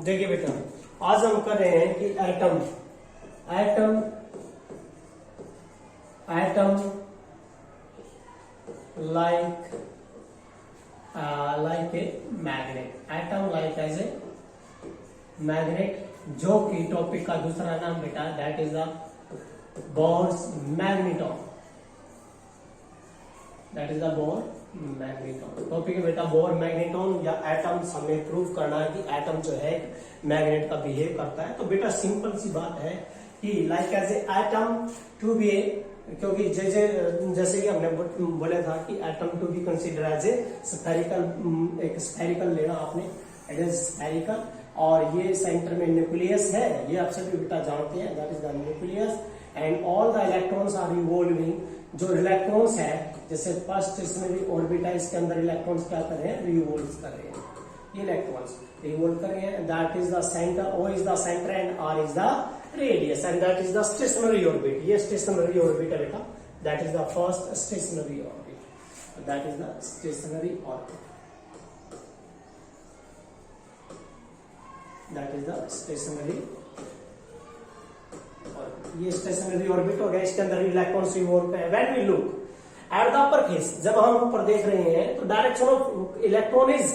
देखिए बेटा, आज हम कर रहे हैं कि atom atom atom like a magnet, atom like as a magnet, जो कि टॉपिक का दूसरा नाम बेटा that is the Bohr's magneton, that is the Bohr magneton. Topic है बेटा बोर मैग्नेटॉन या एटम्स, हमें प्रूव करना है कि एटम जो है मैग्नेट का बिहेव करता है। तो बेटा सिंपल सी बात है कि like as a atom to be, क्योंकि जैसे कि हमने बोला था कि atom to be consider as a spherical, एक स्फेरिकल लेना आपने, इट इज स्फेरिकल, और ये सेंटर में न्यूक्लियस है, ये आप सभी बेटा जानते हैं, that is the nucleus, and all the electrons are revolving. जो इलेक्ट्रॉन्स है जैसे फर्स्ट स्टेशनरी ऑर्बिट है, इसके अंदर इलेक्ट्रॉन्स क्या कर रहे हैं, रिवॉल्व कर रहे हैं, ये इलेक्ट्रॉन्स रिवॉल्व कर रहे हैं, that is the centre, O is the centre and R is the radius, and that is the stationary orbit. ये स्टेशनरी ऑर्बिट है बेटा, that is the first stationary orbit, that is the stationary orbit, that is the stationary. ये stationary orbit हो गया, इसके अंदर electrons revolve है। When we look at the upper face, जब हम ऊपर देख रहे हैं तो direction of electron is,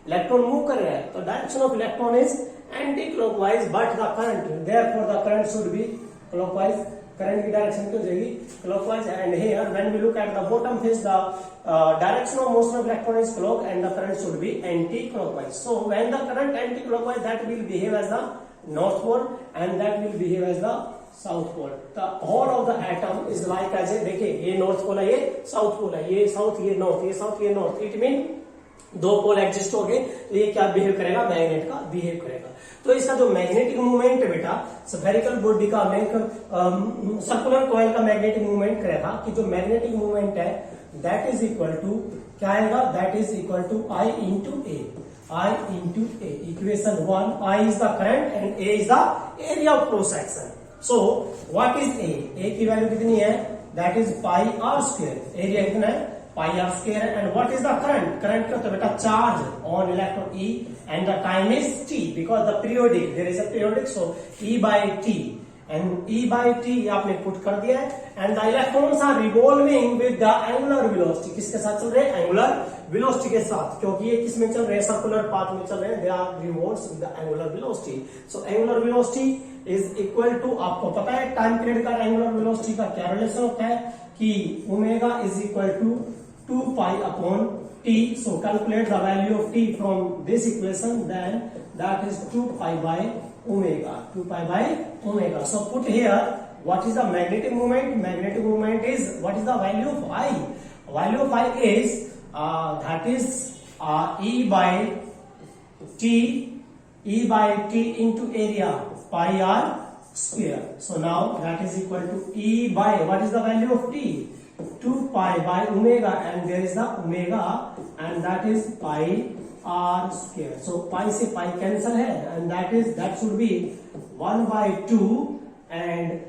electron move कर रहा है, तो direction of electron is anti clockwise, but the current, therefore the current should be clockwise, current की डायरेक्शन क्यों जाएगी clockwise. And here when we look at the bottom face, the direction of motion of electron is clock and the current should be anti clockwise. So when the current anti clockwise, that will behave as the north pole and that will behave as the south pole. The whole of the atom is like as a, देखिए ये north pole है, ये south pole है, ये south ये north, ये south ये north, it mean दो पोल एग्जिस्ट हो गए, तो ये क्या बिहेव करेगा, मैग्नेट का बिहेव करेगा। तो इसका जो मैग्नेटिक मूवमेंट है बेटा, स्फेरिकल बॉडी का सर्कुलर कॉइल का मैग्नेटिक मूवमेंट करेगा कि जो मैग्नेटिक मूवमेंट है दैट इज इक्वल टू क्या आएगा, that is equal to I into A, I into A, equation 1, I is the current and A is the area of cross section. So what is A? A की value कितनी है, that is pi r square, area कितना है pi r square, and what is the current? Current क्या होता है बेटा, charge on electron E and the time is t because the periodic, there is a periodic, so E by t and E by t आपने put कर दिया है, and the electrons are revolving with the angular velocity, किसके साथ चल रहे हैं, angular velocity के साथ, क्योंकि ये किस में चल रहे हैं, सर्कुलर पाथ में चल रहे हैं, they are revolves with the angular velocity. So angular velocity is equal to, आपको पता है टाइम पीरियड का एंगुलर वेलोसिटी का क्या रिलेशन होता है कि omega is equal to 2 pi upon T. So calculate the value of T from this equation, then that is 2 pi by omega, 2 pi by omega. So put here what is the magnetic movement, magnetic movement is, what is the value of I, value of I is that is E by T into area pi r square. So now that is equal to E by, what is the value of T, 2 pi by omega, and there is the omega and that is pi r square. So pi से pi cancel है, and that should be 1 by 2 and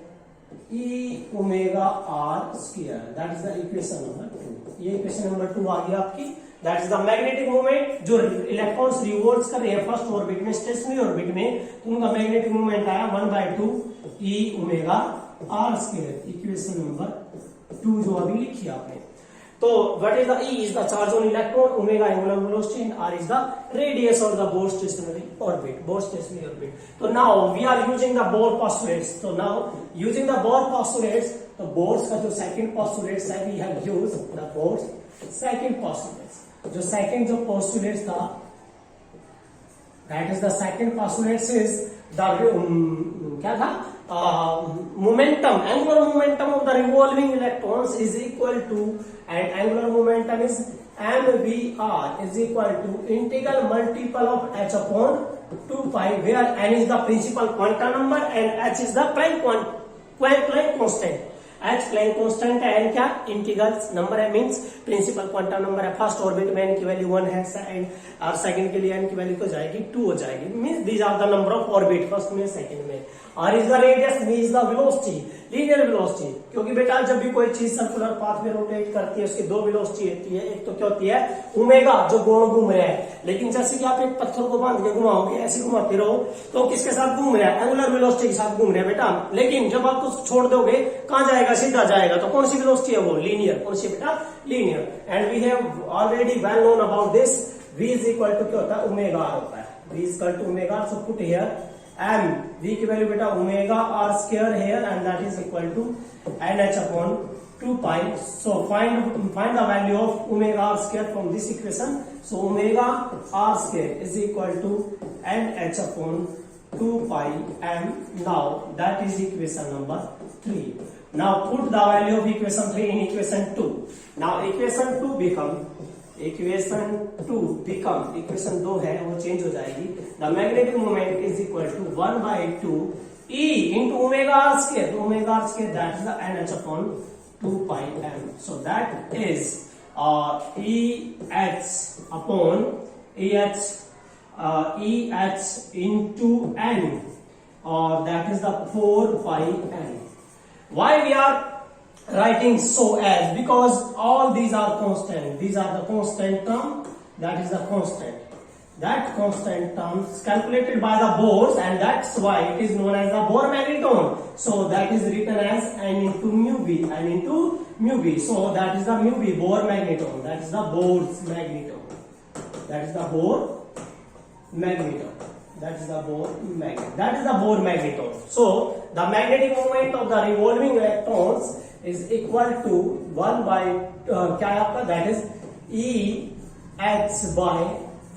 E omega r square, that is the equation number 2। ये equation number 2 आ गया आपकी, that is the magnetic movement. जो electrons revolve कर रहे हैं फर्स्ट ऑर्बिट में, स्टेशनरी ऑर्बिट में, तो उनका मैग्नेटिक मूवमेंट आया 1/2 E omega r square, equation number 2 जो अभी लिखी आपने। तो what is the E is the charge on electron, omega angular velocity and r is the radius of the Bohr stationary orbit, Bohr stationary orbit. तो now we are using the Bohr postulates. तो now using the Bohr postulates, तो Bohr's का जो second postulates है, we have used the Bohr's second postulates. जो second जो postulates था, that is the second postulates is the क्या था, momentum, angular momentum of the revolving electrons is equal to, and angular momentum is mvr is equal to integral multiple of h upon 2 pi, where n is the principal quantum number and h is the Planck constant। h Planck constant है, n क्या integral number है, means principal quantum number है। First orbit में n की value 1 है, और second के लिए n की वैल्यू तो जाएगी 2 हो जाएगी, means these are the number of orbit first में सेकंड में। r is the radius, v is the velocity, linear velocity. क्योंकि बेटा जब भी कोई चीज सर्कुलर पाथ में रोटेट करती है उसकी दो वेलोसिटी होती है, एक तो क्या होती है ओमेगा जो गोल घूम रहा है, लेकिन जैसे कि आप एक पत्थर को बांध के घुमाओगे ऐसे घुमाते रहो तो किसके साथ घूम रहा है, एंगुलर वेलोसिटी के साथ घूम रहा है बेटा। लेकिन जब आप उसको छोड़ दोगे कहां जाएगा, सीधा जाएगा। तो कौन सी वेलोसिटी है वो, लीनियर। कौन सी बेटा, linear. And we have already well known about this, v is equal to क्या होता है, ओमेगा r होता है। v is equal to omega, so put here m, v की वैल्यू बेटा omega r square here and that is equal to nh upon 2 pi. So find the value of omega r square from this equation. So omega r square is equal to nh upon 2 pi m. Now that is equation number 3. Now put the value of equation 3 in equation 2. Now equation 2 become equation 2 है वो change हो जाएगी। The magnetic moment is equal to 1/2 e into omega r square, omega r square that is the NH upon 2 pi m. So that is EH upon EH into n, or that is the 4 pi m. Why we are writing so as, because all these are constant, these are the constant term, that is the constant, that constant term is calculated by the Bohr, and that's why it is known as the Bohr magneton. So that is written as n into mu b, n into mu b. So that is the mu b, Bohr magneton, that is the Bohr's magneton, that is the Bohr magneton, that is the Bohr magnet, that is the Bohr magneton. So the magnetic moment of the revolving electrons is equal to 1 by क्या है आपका, that is EH by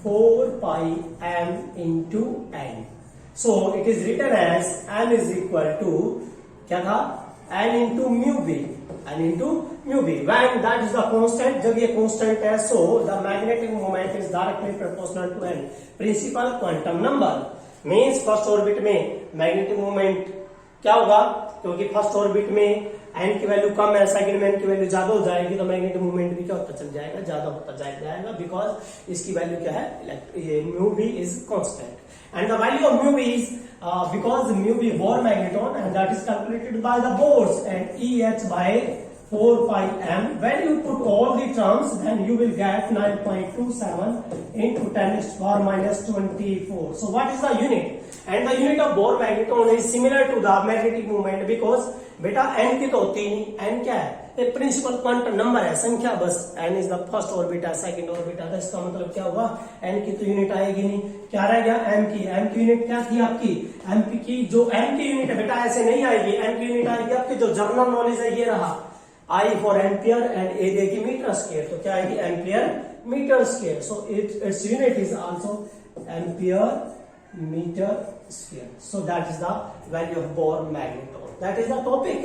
4 pi m into n. So it is written as m is equal to क्या था, n into mu b, n into mu b. When that is the constant, जब ये constant है, so the magnetic moment is directly proportional to n, principal quantum number. Means first orbit में magnetic moment क्या होगा, क्योंकि first orbit में n की value कम है, सेकंड में n की वैल्यू ज्यादा हो जाएगी, तो मैग्नेटिक मूवमेंट भी क्या होता चल जाएगा, ज्यादा होता जाएगा, बिकॉज इसकी वैल्यू क्या है, mu B is constant. And the value of mu B is because mu B Bohr magneton and that is calculated by the Bohr's and EH by 4 pi m. When you put all the terms, then you will get 9.27 into 10 to the power minus 24. So what is the unit? And the unit of Bohr magneton is similar to the magnetic moment, because बेटा n की तो होती ही नहीं, n क्या है, एक principal quantum number है, संख्या बस। n is the first orbit, second orbit, तो इसका मतलब क्या हुआ, n की तो यूनिट आएगी नहीं, क्या रह गया, m की। m की यूनिट क्या थी आपकी, m की जो m की यूनिट है बेटा ऐसे नहीं आएगी, m की यूनिट आएगी आपकी जो जनरल नॉलेज है ये रहा, I for ampere and a देगी मीटर स्क्वायर, तो क्या आएगी, ampere metre square. So its unit is also ampere metre square. So that is the value of Bohr magneton. That is the topic,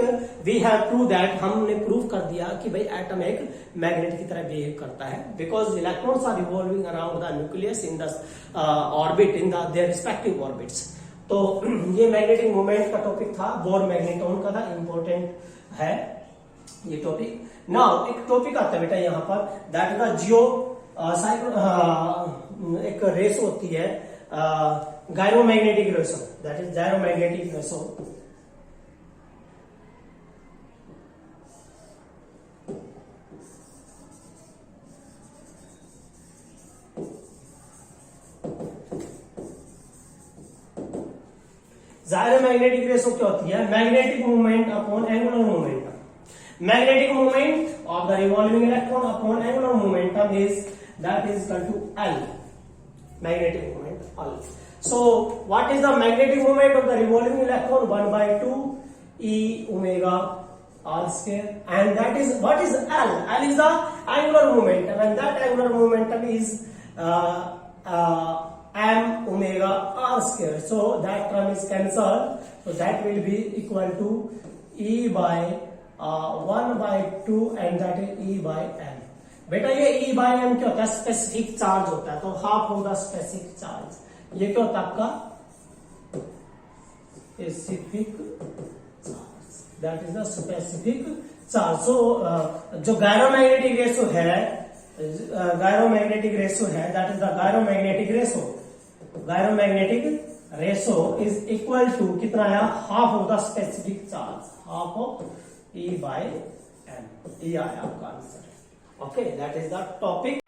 we have prove that, हमने prove कर दिया कि भाई atom एक magnet की तरह बिहेव करता है, because electrons are revolving around the nucleus in the orbit, in their respective orbits. तो ये मैग्नेटिक मोमेंट का टॉपिक था, बोर मैग्नेटॉन का था, इंपॉर्टेंट है ये टॉपिक। नाउ एक टॉपिक आता है बेटा यहाँ पर, दैट इज द जियो एक रेस होती है, gyromagnetic ratio, that is gyromagnetic ratio. Gyromagnetic ratio क्या होती है, magnetic movement upon angular momentum. Magnetic moment of the revolving electron upon angular momentum is that is equal to L. Magnetic moment L. So what is the magnetic moment of the revolving electron? 1/2 e omega r square, and that is what is L? L is the angular momentum, and that angular momentum is m omega r square. So that term is cancelled. So that will be equal to e by 1/2 and that is E by m. बेटा ये E by m क्या होता है, specific charge होता है, तो half होगा specific charge, ये क्या होता है आपका specific charge, that is the specific charge. So जो गायरोमैग्नेटिक रेशो है, that is the gyromagnetic ratio, gyromagnetic ratio is equal to कितना आया, half of the specific charge, half of E by m, ये आया आपका answer. Okay, that is the topic.